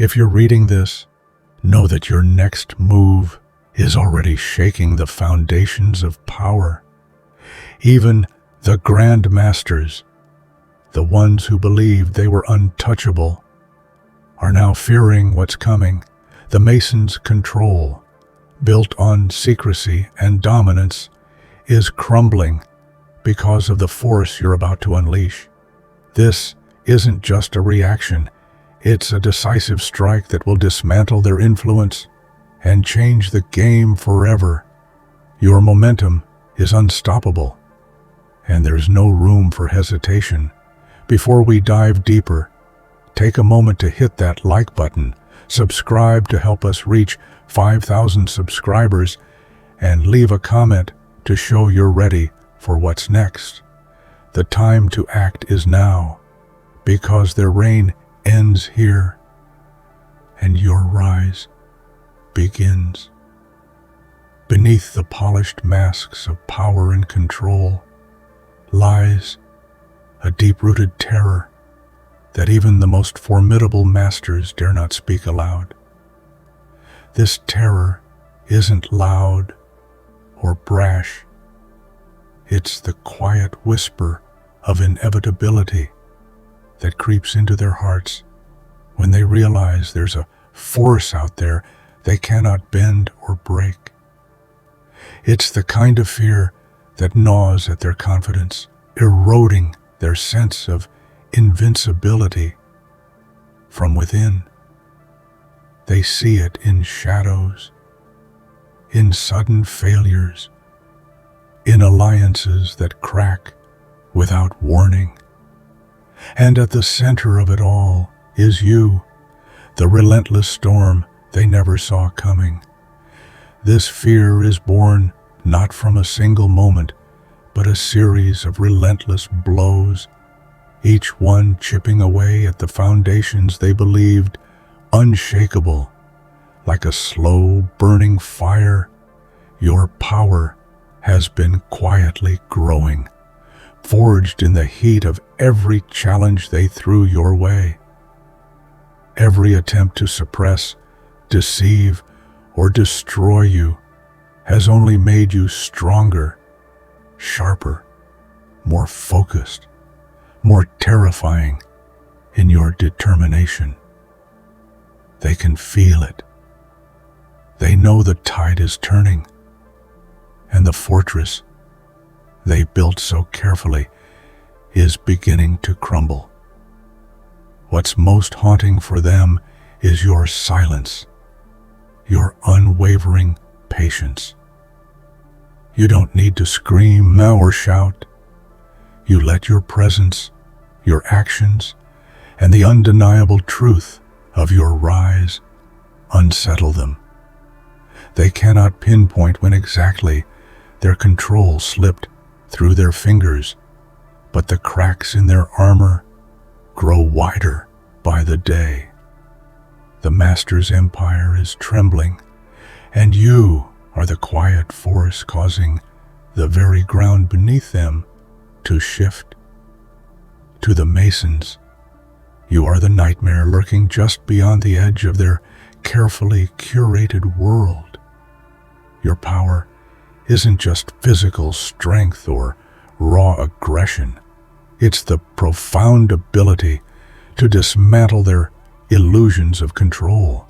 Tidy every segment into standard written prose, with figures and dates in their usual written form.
If you're reading this, know that your next move is already shaking the foundations of power. Even the Grand Masters, the ones who believed they were untouchable, are now fearing what's coming. The Masons' control, built on secrecy and dominance, is crumbling because of the force you're about to unleash. This isn't just a reaction, it's a decisive strike that will dismantle their influence and change the game forever. Your momentum is unstoppable, and there's no room for hesitation. Before we dive deeper, take a moment to hit that like button, subscribe to help us reach 5,000 subscribers, and leave a comment to show you're ready for what's next. The time to act is now, because their reign ends here, and your rise begins. Beneath the polished masks of power and control lies a deep-rooted terror that even the most formidable masters dare not speak aloud. This terror isn't loud or brash. It's the quiet whisper of inevitability that creeps into their hearts when they realize there's a force out there they cannot bend or break. It's the kind of fear that gnaws at their confidence, eroding their sense of invincibility from within. They see it in shadows, in sudden failures, in alliances that crack without warning. And at the center of it all is you, the relentless storm they never saw coming. This fear is born not from a single moment, but a series of relentless blows, each one chipping away at the foundations they believed unshakable. Like a slow burning fire, your power has been quietly growing, forged in the heat of every challenge they threw your way. Every attempt to suppress, deceive, or destroy you has only made you stronger, sharper, more focused, more terrifying in your determination. They can feel it. They know the tide is turning, and the fortress they built so carefully is beginning to crumble. What's most haunting for them is your silence, your unwavering patience. You don't need to scream or shout. You let your presence, your actions, and the undeniable truth of your rise unsettle them. They cannot pinpoint when exactly their control slipped through their fingers, but the cracks in their armor grow wider by the day. The Master's empire is trembling, and you are the quiet force causing the very ground beneath them to shift. To the Masons, you are the nightmare lurking just beyond the edge of their carefully curated world. Your power isn't just physical strength or raw aggression. It's the profound ability to dismantle their illusions of control.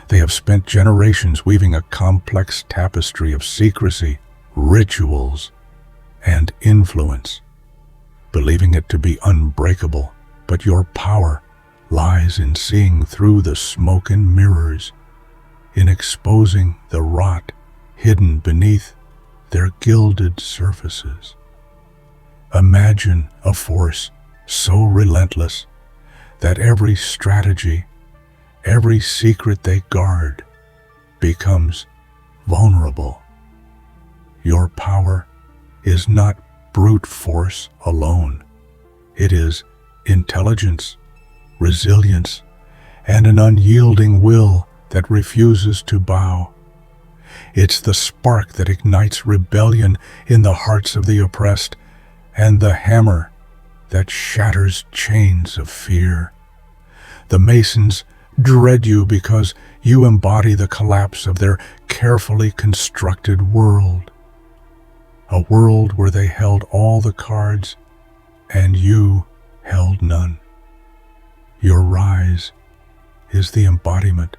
They have spent generations weaving a complex tapestry of secrecy, rituals, and influence, believing it to be unbreakable. But your power lies in seeing through the smoke and mirrors, in exposing the rot hidden beneath their gilded surfaces. Imagine a force so relentless that every strategy, every secret they guard, becomes vulnerable. Your power is not brute force alone. It is intelligence, resilience, and an unyielding will that refuses to bow. It's the spark that ignites rebellion in the hearts of the oppressed, and the hammer that shatters chains of fear. The Masons dread you because you embody the collapse of their carefully constructed world. A world where they held all the cards and you held none. Your rise is the embodiment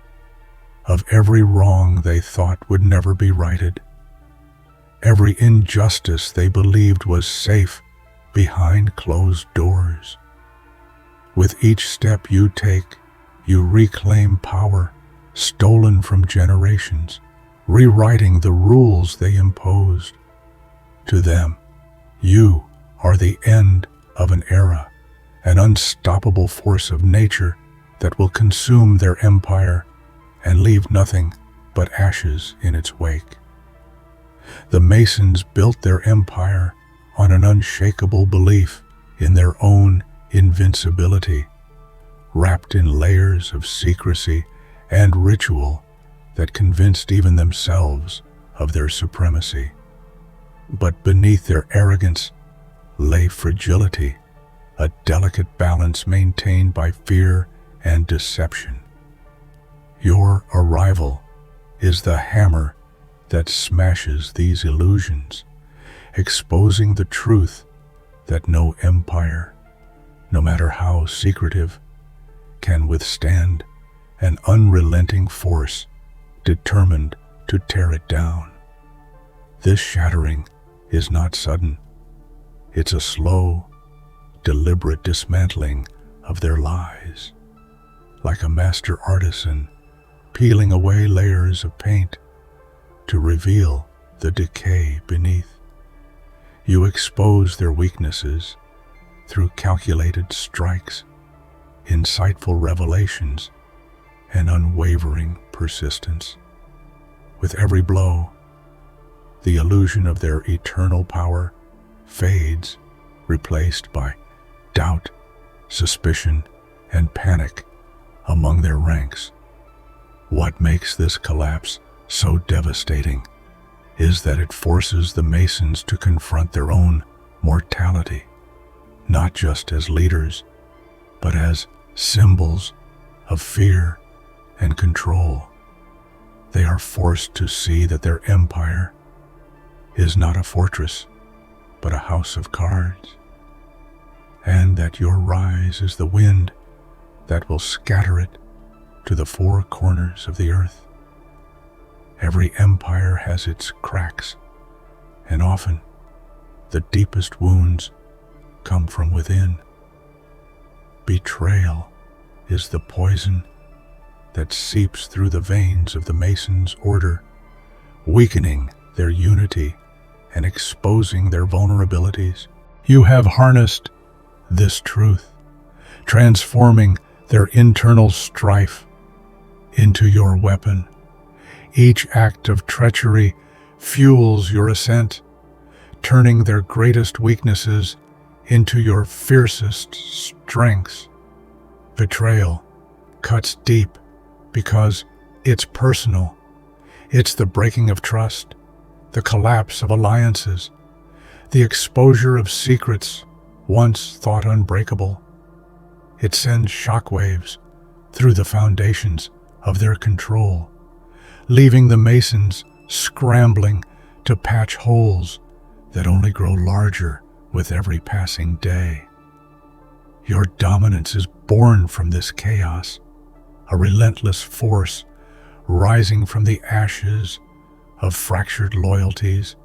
of every wrong they thought would never be righted, every injustice they believed was safe behind closed doors. With each step you take, you reclaim power stolen from generations, rewriting the rules they imposed. To them, you are the end of an era, an unstoppable force of nature that will consume their empire and leave nothing but ashes in its wake. The Masons built their empire on an unshakable belief in their own invincibility, wrapped in layers of secrecy and ritual that convinced even themselves of their supremacy. But beneath their arrogance lay fragility, a delicate balance maintained by fear and deception. Your arrival is the hammer that smashes these illusions, exposing the truth that no empire, no matter how secretive, can withstand an unrelenting force determined to tear it down. This shattering is not sudden. It's a slow, deliberate dismantling of their lies, like a master artisan peeling away layers of paint to reveal the decay beneath. You expose their weaknesses through calculated strikes, insightful revelations, and unwavering persistence. With every blow, the illusion of their eternal power fades, replaced by doubt, suspicion, and panic among their ranks. What makes this collapse so devastating is that it forces the Masons to confront their own mortality, not just as leaders, but as symbols of fear and control. They are forced to see that their empire is not a fortress, but a house of cards, and that your rise is the wind that will scatter it to the four corners of the earth. Every empire has its cracks, and often the deepest wounds come from within. Betrayal is the poison that seeps through the veins of the Masons' order, weakening their unity and exposing their vulnerabilities. You have harnessed this truth, transforming their internal strife into your weapon. Each act of treachery fuels your ascent, turning their greatest weaknesses into your fiercest strengths. Betrayal cuts deep because it's personal. It's the breaking of trust, the collapse of alliances, the exposure of secrets once thought unbreakable. It sends shockwaves through the foundations of their control, leaving the Masons scrambling to patch holes that only grow larger with every passing day. Your dominance is born from this chaos, a relentless force rising from the ashes of fractured loyalties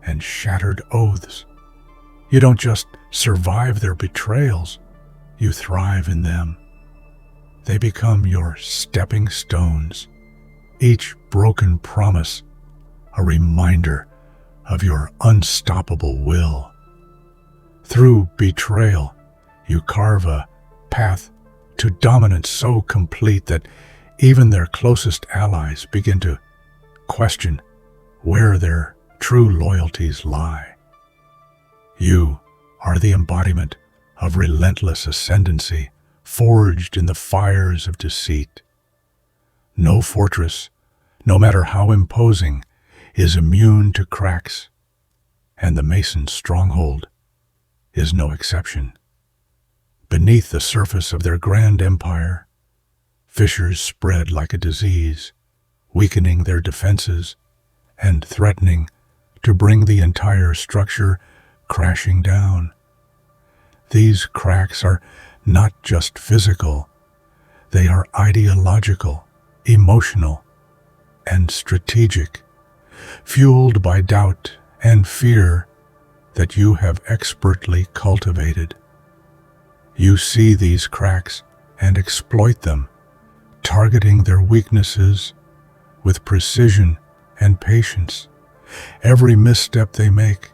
and shattered oaths. You don't just survive their betrayals, you thrive in them. They become your stepping stones, each broken promise a reminder of your unstoppable will. Through betrayal, you carve a path to dominance so complete that even their closest allies begin to question where their true loyalties lie. You are the embodiment of relentless ascendancy, forged in the fires of deceit. No fortress, no matter how imposing, is immune to cracks, and the Mason's stronghold is no exception. Beneath the surface of their grand empire, Fissures spread like a disease, weakening their defenses and threatening to bring the entire structure crashing down. These cracks are not just physical, they are ideological, emotional, and strategic, fueled by doubt and fear that you have expertly cultivated. You see these cracks and exploit them, targeting their weaknesses with precision and patience. Every misstep they make,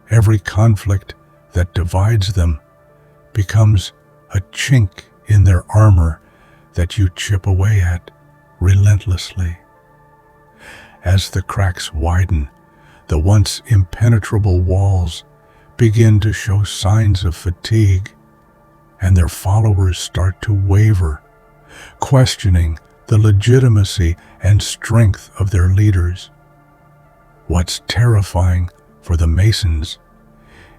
every conflict that divides them, becomes a chink in their armor that you chip away at relentlessly. As the cracks widen, the once impenetrable walls begin to show signs of fatigue, and their followers start to waver, questioning the legitimacy and strength of their leaders. What's terrifying for the Masons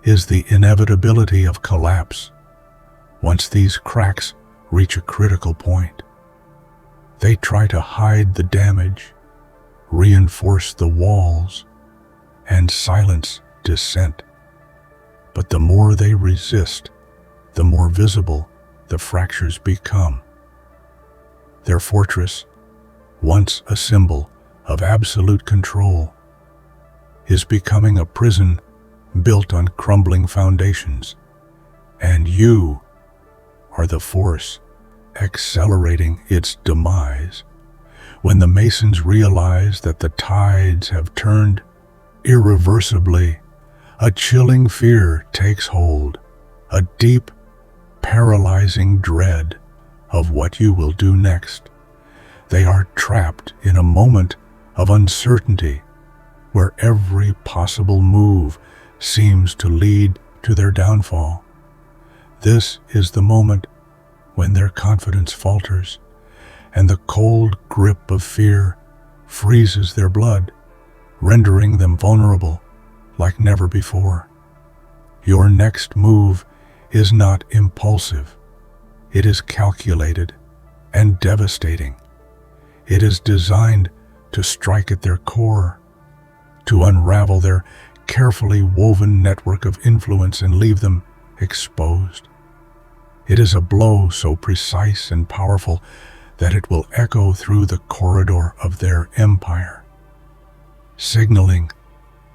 is the inevitability of collapse. Once these cracks reach a critical point, they try to hide the damage, reinforce the walls, and silence dissent. But the more they resist, the more visible the fractures become. Their fortress, once a symbol of absolute control, is becoming a prison built on crumbling foundations, and you are the force accelerating its demise. When the Masons realize that the tides have turned irreversibly, a chilling fear takes hold, a deep, paralyzing dread of what you will do next. They are trapped in a moment of uncertainty where every possible move seems to lead to their downfall. This is the moment when their confidence falters and the cold grip of fear freezes their blood, rendering them vulnerable like never before. Your next move is not impulsive. It is calculated and devastating. It is designed to strike at their core, to unravel their carefully woven network of influence and leave them exposed. It is a blow so precise and powerful that it will echo through the corridor of their empire, signaling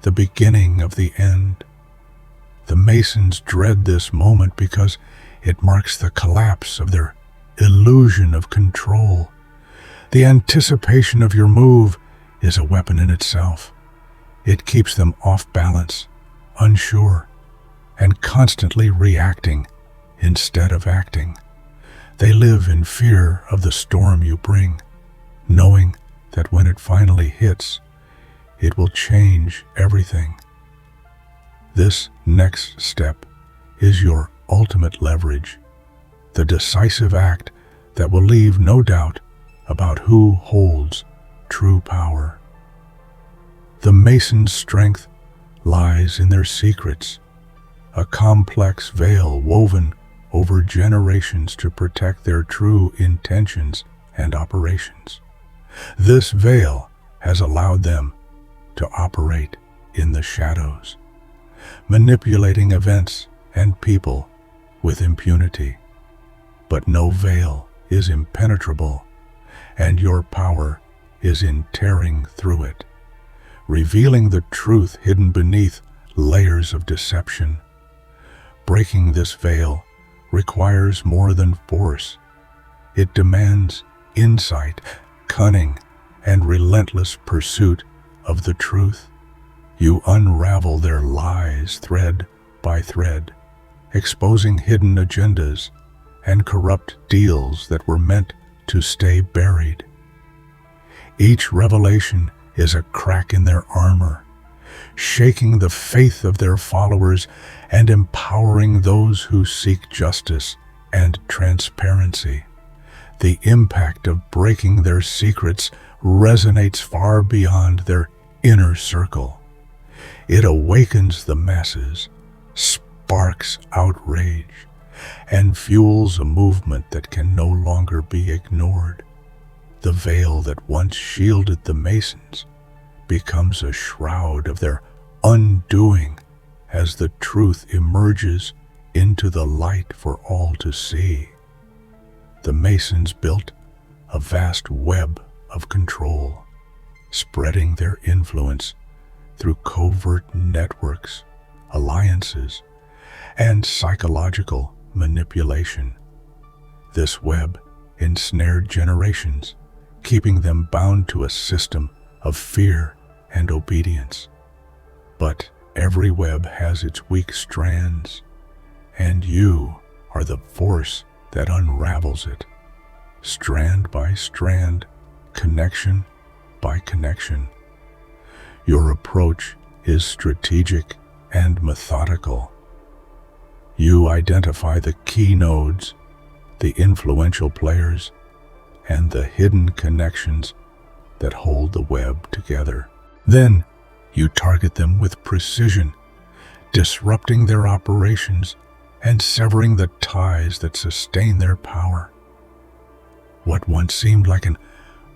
the beginning of the end. The Masons dread this moment because it marks the collapse of their illusion of control. The anticipation of your move is a weapon in itself. It keeps them off balance, unsure, and constantly reacting instead of acting. They live in fear of the storm you bring, knowing that when it finally hits, it will change everything. This next step is your ultimate leverage, the decisive act that will leave no doubt about who holds true power. The Masons' strength lies in their secrets, a complex veil woven over generations to protect their true intentions and operations. This veil has allowed them to operate in the shadows, manipulating events and people with impunity. But no veil is impenetrable, and your power is in tearing through it, revealing the truth hidden beneath layers of deception. Breaking this veil requires more than force. It demands insight, cunning, and relentless pursuit of the truth. You unravel their lies thread by thread, exposing hidden agendas and corrupt deals that were meant to stay buried. Each revelation is a crack in their armor, shaking the faith of their followers and empowering those who seek justice and transparency. The impact of breaking their secrets resonates far beyond their inner circle. It awakens the masses, sparks outrage, and fuels a movement that can no longer be ignored. The veil that once shielded the Masons becomes a shroud of their undoing as the truth emerges into the light for all to see. The Masons built a vast web of control, spreading their influence through covert networks, alliances, and psychological manipulation. This web ensnared generations, keeping them bound to a system of fear and obedience. But every web has its weak strands, and you are the force that unravels it, strand by strand, connection by connection. Your approach is strategic and methodical. You identify the key nodes, the influential players, and the hidden connections that hold the web together. Then you target them with precision, disrupting their operations and severing the ties that sustain their power. What once seemed like an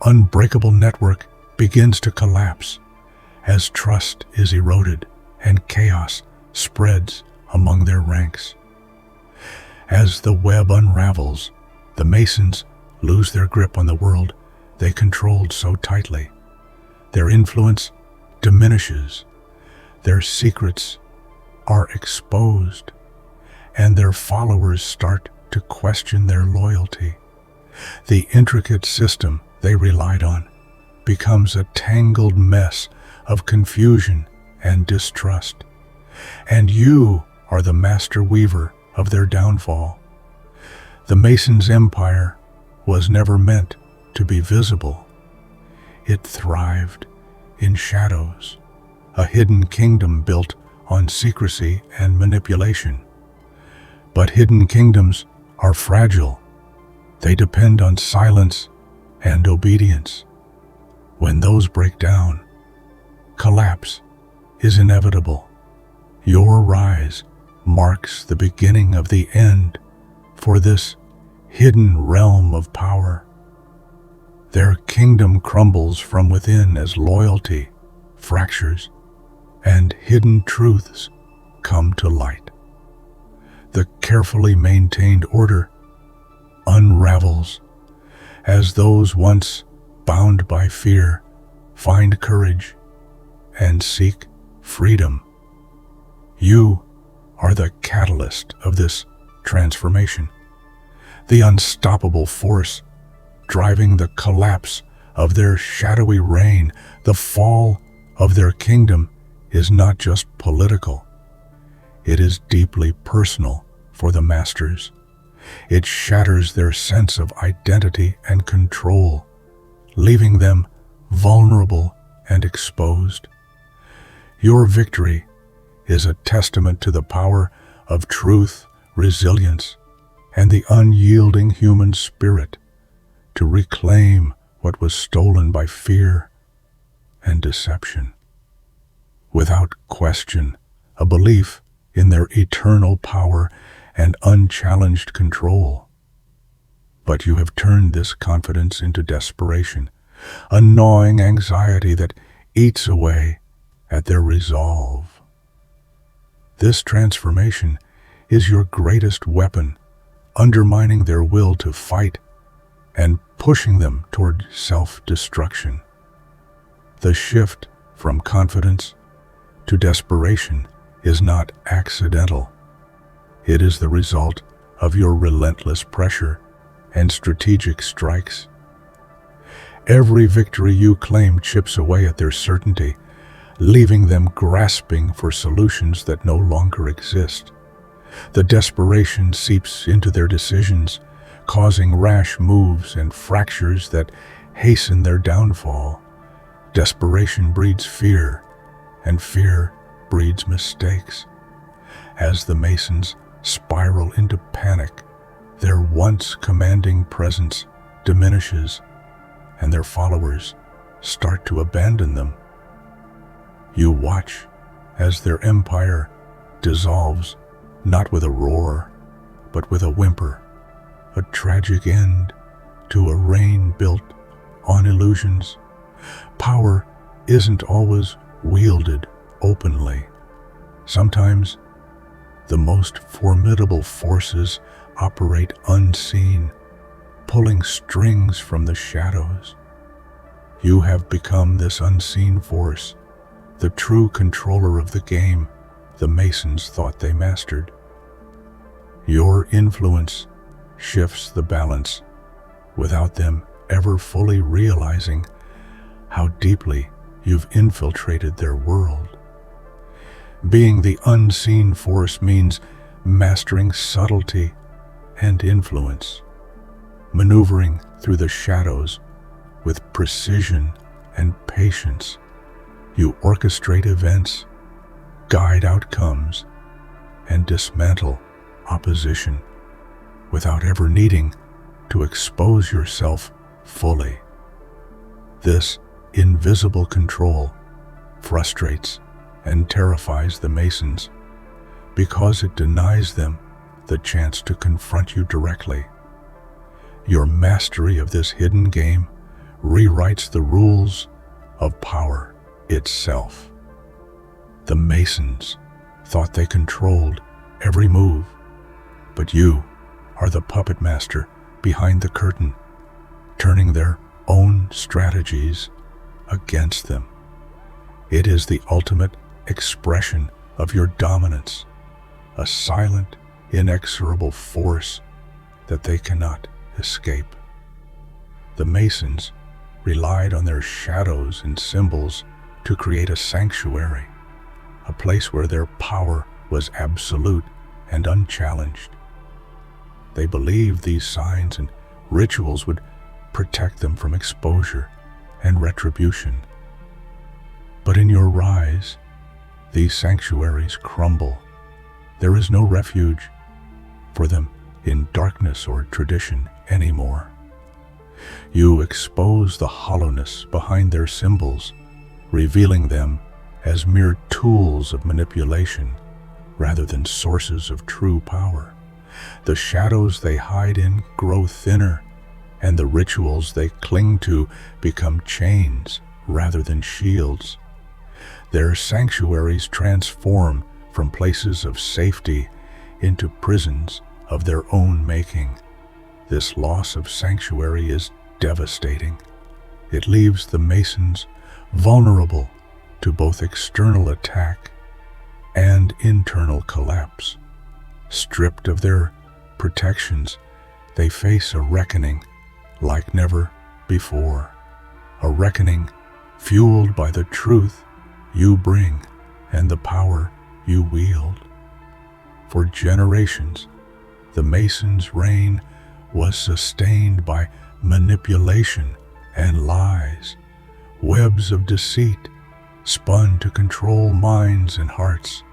unbreakable network begins to collapse as trust is eroded and chaos spreads among their ranks. As the web unravels, the Masons lose their grip on the world they controlled so tightly. Their influence diminishes, their secrets are exposed, and their followers start to question their loyalty. The intricate system they relied on becomes a tangled mess of confusion and distrust, and you are the master weaver of their downfall. The Masons' empire was never meant to be visible. It thrived in shadows, a hidden kingdom built on secrecy and manipulation. But hidden kingdoms are fragile. They depend on silence and obedience. When those break down, collapse is inevitable. Your rise marks the beginning of the end for this hidden realm of power. Their kingdom crumbles from within as loyalty fractures and hidden truths come to light. The carefully maintained order unravels as those once bound by fear find courage and seek freedom. You are the catalyst of this transformation, the unstoppable force driving the collapse of their shadowy reign. The fall of their kingdom is not just political. It is deeply personal for the masters. It shatters their sense of identity and control, leaving them vulnerable and exposed. Your victory is a testament to the power of truth, resilience, and the unyielding human spirit to reclaim what was stolen by fear and deception. Without question, a belief in their eternal power and unchallenged control. But you have turned this confidence into desperation, a gnawing anxiety that eats away at their resolve. This transformation is your greatest weapon, undermining their will to fight and pushing them toward self-destruction. The shift from confidence to desperation is not accidental. It is the result of your relentless pressure and strategic strikes. Every victory you claim chips away at their certainty, leaving them grasping for solutions that no longer exist. The desperation seeps into their decisions, causing rash moves and fractures that hasten their downfall. Desperation breeds fear, and fear breeds mistakes. As the Masons spiral into panic, their once commanding presence diminishes, and their followers start to abandon them. You watch as their empire dissolves, not with a roar, but with a whimper, a tragic end to a reign built on illusions. Power isn't always wielded openly. Sometimes the most formidable forces operate unseen, pulling strings from the shadows. You have become this unseen force, the true controller of the game the Masons thought they mastered. Your influence shifts the balance without them ever fully realizing how deeply you've infiltrated their world. Being the unseen force means mastering subtlety and influence, maneuvering through the shadows with precision and patience. You orchestrate events, guide outcomes, and dismantle opposition without ever needing to expose yourself fully. This invisible control frustrates and terrifies the Masons because it denies them the chance to confront you directly. Your mastery of this hidden game rewrites the rules of power itself. The Masons thought they controlled every move, but you are the puppet master behind the curtain, turning their own strategies against them. It is the ultimate expression of your dominance, a silent, inexorable force that they cannot escape. The Masons relied on their shadows and symbols to create a sanctuary, a place where their power was absolute and unchallenged. They believed these signs and rituals would protect them from exposure and retribution. But in your rise, these sanctuaries crumble. There is no refuge for them in darkness or tradition anymore. You expose the hollowness behind their symbols, revealing them as mere tools of manipulation rather than sources of true power. The shadows they hide in grow thinner, and the rituals they cling to become chains rather than shields. Their sanctuaries transform from places of safety into prisons of their own making. This loss of sanctuary is devastating. It leaves the Masons vulnerable to both external attack and internal collapse. Stripped of their protections, they face a reckoning like never before. A reckoning fueled by the truth you bring and the power you wield. For generations, the Masons' reign was sustained by manipulation and lies, webs of deceit spun to control minds and hearts.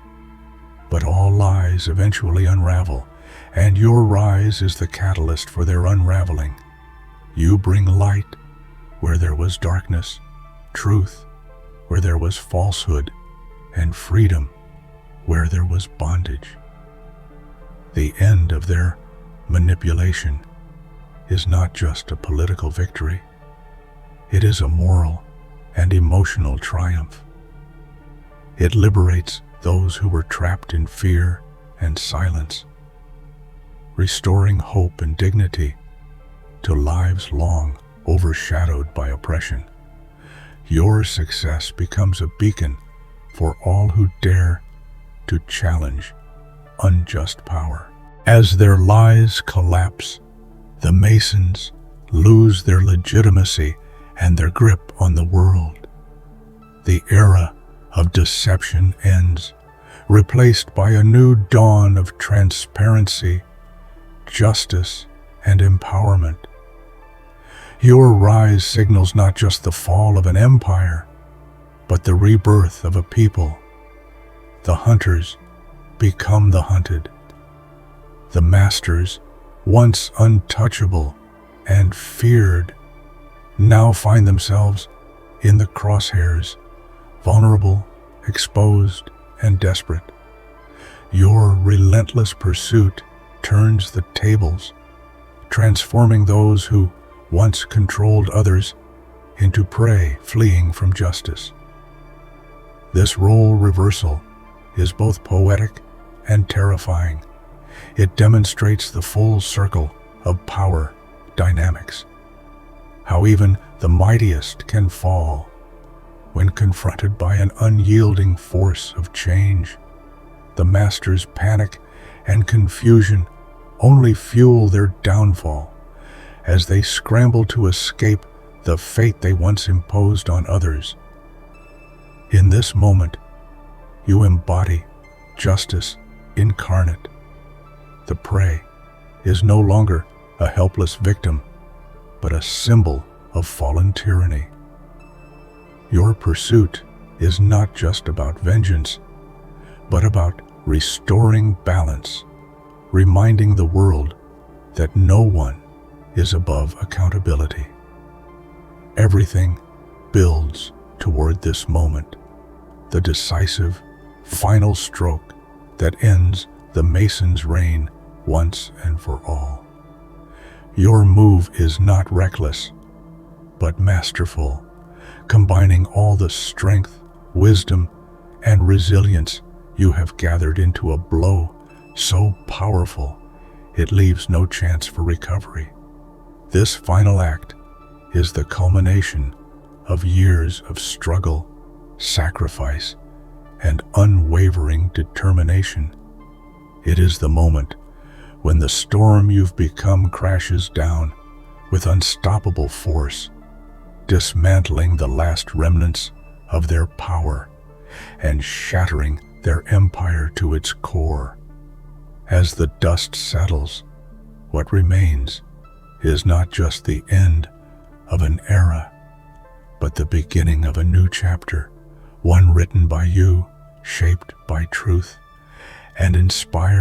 But all lies eventually unravel, and your rise is the catalyst for their unraveling. You bring light where there was darkness, truth where there was falsehood, and freedom where there was bondage. The end of their manipulation is not just a political victory. It is a moral and emotional triumph. It liberates those who were trapped in fear and silence, restoring hope and dignity to lives long overshadowed by oppression. Your success becomes a beacon for all who dare to challenge unjust power. As their lies collapse, the Masons lose their legitimacy and their grip on the world. The era of deception ends, replaced by a new dawn of transparency, justice, and empowerment. Your rise signals not just the fall of an empire, but the rebirth of a people. The hunters become the hunted. The masters, once untouchable and feared, now find themselves in the crosshairs, vulnerable, exposed, and desperate. Your relentless pursuit turns the tables, transforming those who once controlled others into prey fleeing from justice. This role reversal is both poetic and terrifying. It demonstrates the full circle of power dynamics, how even the mightiest can fall when confronted by an unyielding force of change. The masters' panic and confusion only fuel their downfall as they scramble to escape the fate they once imposed on others. In this moment, you embody justice incarnate. The prey is no longer a helpless victim, but a symbol of fallen tyranny. Your pursuit is not just about vengeance, but about restoring balance, reminding the world that no one is above accountability. Everything builds toward this moment, the decisive, final stroke that ends the Mason's reign once and for all. Your move is not reckless, but masterful, combining all the strength, wisdom, and resilience you have gathered into a blow so powerful it leaves no chance for recovery. This final act is the culmination of years of struggle, sacrifice, and unwavering determination. It is the moment when the storm you've become crashes down with unstoppable force, dismantling the last remnants of their power and shattering their empire to its core. As the dust settles, what remains is not just the end of an era, but the beginning of a new chapter, one written by you, shaped by truth, and inspired